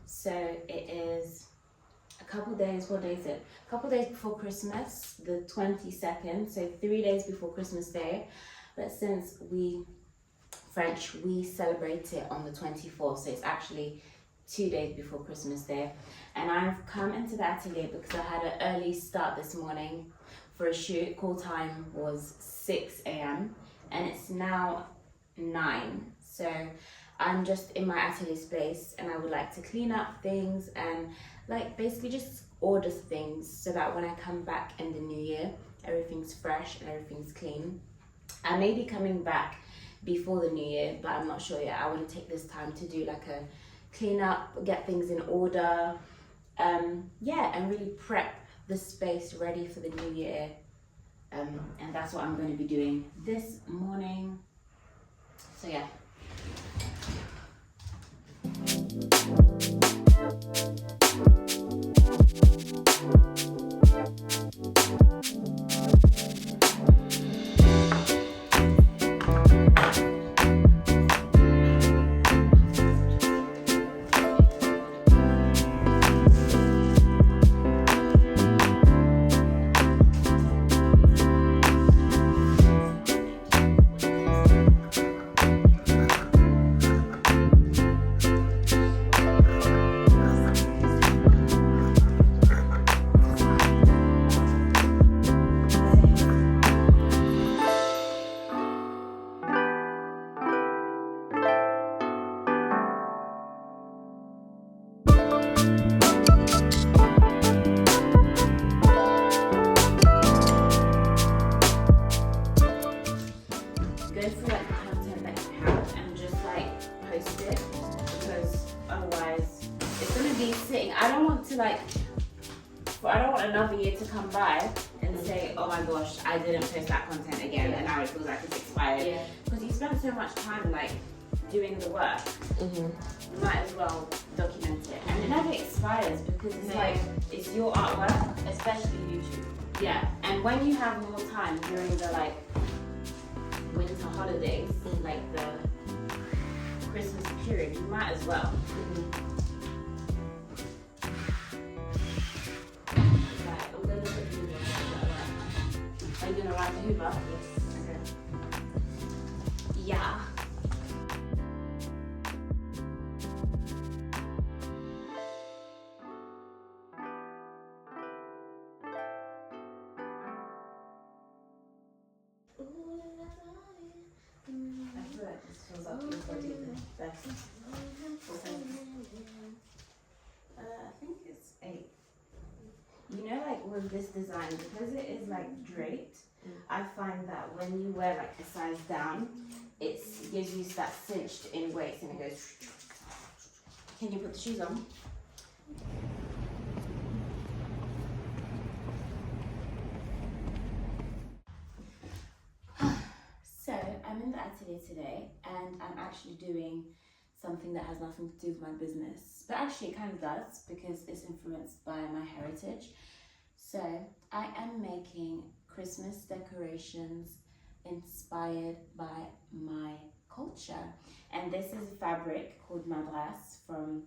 So it is a couple days, what day is it? A couple days before Christmas, the 22nd, so 3 days before Christmas Day. But since we celebrate it on the 24th, so it's actually 2 days before Christmas Day. And I've come into the atelier because I had an early start this morning for a shoot. Call time was 6 a.m. and it's now 9. So I'm just in my atelier space and I would like to clean up things and like basically just order things so that when I come back in the new year, everything's fresh and everything's clean. I may be coming back before the new year, but I'm not sure yet. I want to take this time to do like a clean up, get things in order, and really prep the space ready for the new year. And that's what I'm going to be doing this morning. So yeah. I don't want another year to come by and say, oh my gosh, I didn't post that content again and now it feels like it's expired. Because you spend so much time like doing the work, you might as well document it. And it never expires because it's like, it's your artwork, especially YouTube. Yeah, and when you have more time during the like winter holidays, like the Christmas period, you might as well. Are you gonna ride the Hoover? Yes. Okay. Yeah. I feel like this fills up your body the best. I think it's 8. You know, like with this design, because it is like draped, I find that when you wear like a size down, it gives you that cinched in waist and it goes. Can you put the shoes on? So I'm in the atelier today and I'm actually doing something that has nothing to do with my business, but actually it kind of does because it's influenced by my heritage. So I am making Christmas decorations inspired by my culture, and this is a fabric called madras from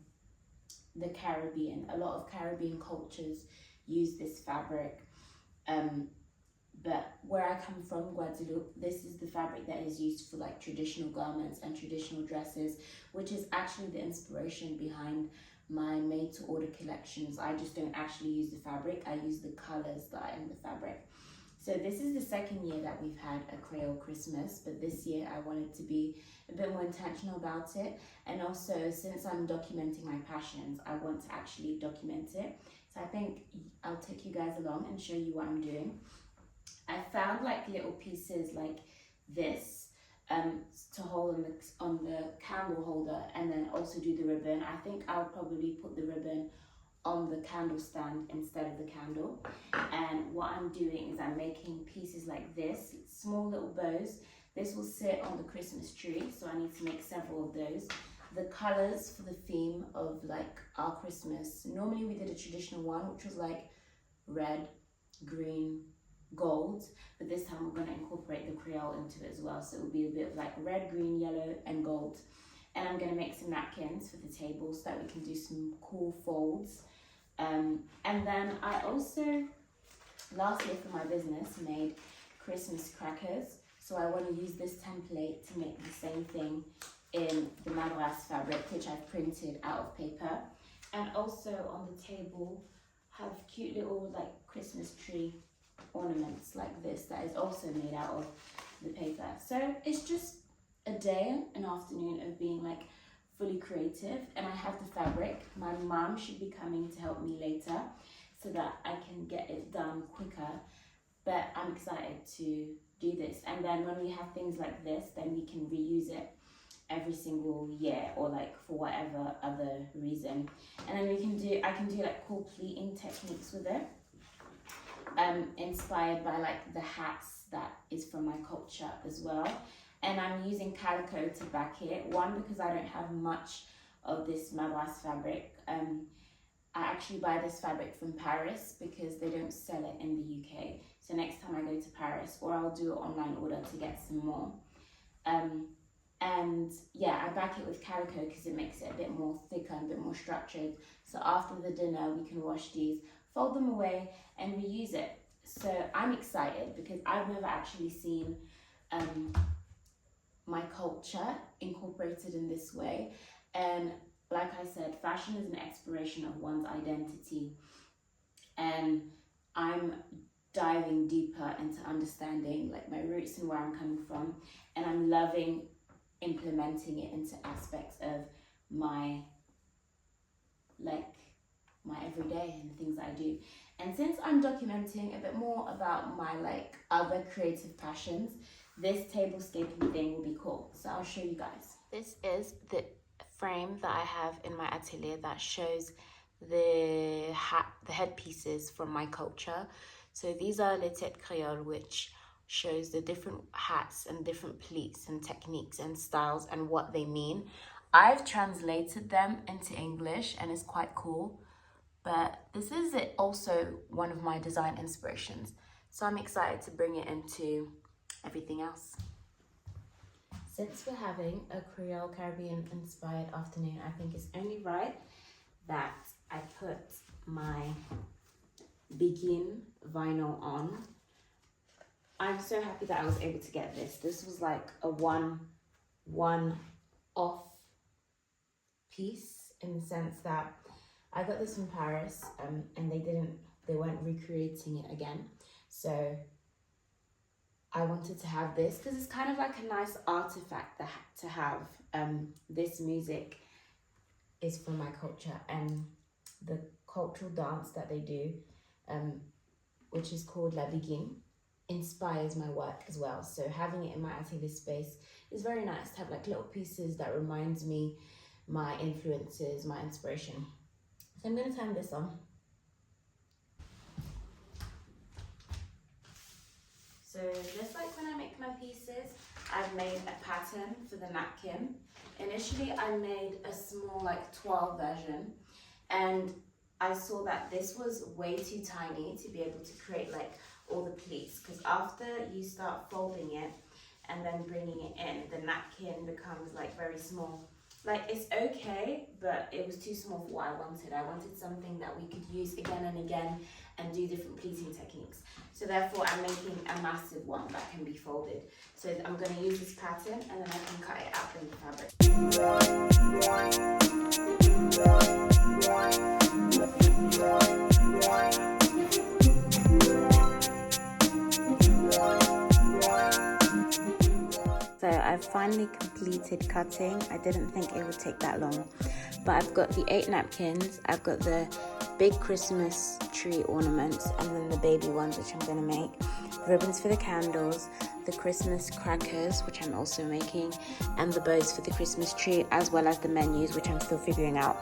the Caribbean. A lot of Caribbean cultures use this fabric, but where I come from, Guadeloupe, this is the fabric that is used for like traditional garments and traditional dresses, which is actually the inspiration behind my made to order collections. I just don't actually use the fabric, I use the colors that are in the fabric. So this is the second year that we've had a Creole Christmas, but this year I wanted to be a bit more intentional about it. And also, since I'm documenting my passions, I want to actually document it. So I think I'll take you guys along and show you what I'm doing. I found like little pieces like this to hold on the candle holder and then also do the ribbon. I think I'll probably put the ribbon on the candle stand instead of the candle. And what I'm doing is I'm making pieces like this, small little bows. This will sit on the Christmas tree, so I need to make several of those. The colors for the theme of like our Christmas, normally we did a traditional one, which was like red, green, gold, but this time we're going to incorporate the Creole into it as well, so it will be a bit of like red, green, yellow and gold. And I'm going to make some napkins for the table so that we can do some cool folds. And then I also, last year for my business, made Christmas crackers. So I want to use this template to make the same thing in the madras fabric, which I've printed out of paper. And also on the table have cute little like Christmas tree ornaments like this that is also made out of the paper. So it's just a day, an afternoon of being like fully creative, and I have the fabric. My mom should be coming to help me later so that I can get it done quicker, but I'm excited to do this. And then when we have things like this, then we can reuse it every single year, or like for whatever other reason. And then I can do like cool pleating techniques with it, inspired by like the hats that is from my culture as well. And I'm using calico to back it. One, because I don't have much of this madras fabric. I actually buy this fabric from Paris because they don't sell it in the UK. So next time I go to Paris, or I'll do an online order to get some more. And yeah, I back it with calico because it makes it a bit more thicker and a bit more structured. So after the dinner, we can wash these, fold them away, and reuse it. So I'm excited because I've never actually seen my culture incorporated in this way. And like I said, fashion is an exploration of one's identity. And I'm diving deeper into understanding like my roots and where I'm coming from. And I'm loving implementing it into aspects of my everyday and the things that I do. And since I'm documenting a bit more about my like other creative passions, this tablescaping thing will be cool. So I'll show you guys. This is the frame that I have in my atelier that shows the headpieces from my culture. So these are les têtes créoles, which shows the different hats and different pleats and techniques and styles and what they mean. I've translated them into English and it's quite cool, but this is also one of my design inspirations. So I'm excited to bring it into everything else. Since we're having a Creole Caribbean inspired afternoon, I think it's only right that I put my Begin vinyl on. I'm so happy that I was able to get this. This was like a one-off piece in the sense that I got this from Paris, and they weren't recreating it again. So I wanted to have this because it's kind of like a nice artifact to have. This music is from my culture, and the cultural dance that they do, which is called La Begin, inspires my work as well. So having it in my atelier space is very nice to have like little pieces that reminds me my influences, my inspiration. So I'm going to turn this on. So just like when I make my pieces, I've made a pattern for the napkin. Initially I made a small like 12 version, and I saw that this was way too tiny to be able to create like all the pleats, because after you start folding it and then bringing it in, the napkin becomes like very small. Like it's okay, but it was too small for what I wanted. I wanted something that we could use again and again and do different pleating techniques. So therefore I'm making a massive one that can be folded. So I'm going to use this pattern and then I can cut it out in the fabric. So I've finally completed cutting. I didn't think it would take that long, but I've got the 8 napkins, I've got the big Christmas tree ornaments, and then the baby ones, which I'm going to make, the ribbons for the candles, the Christmas crackers, which I'm also making, and the bows for the Christmas tree, as well as the menus, which I'm still figuring out.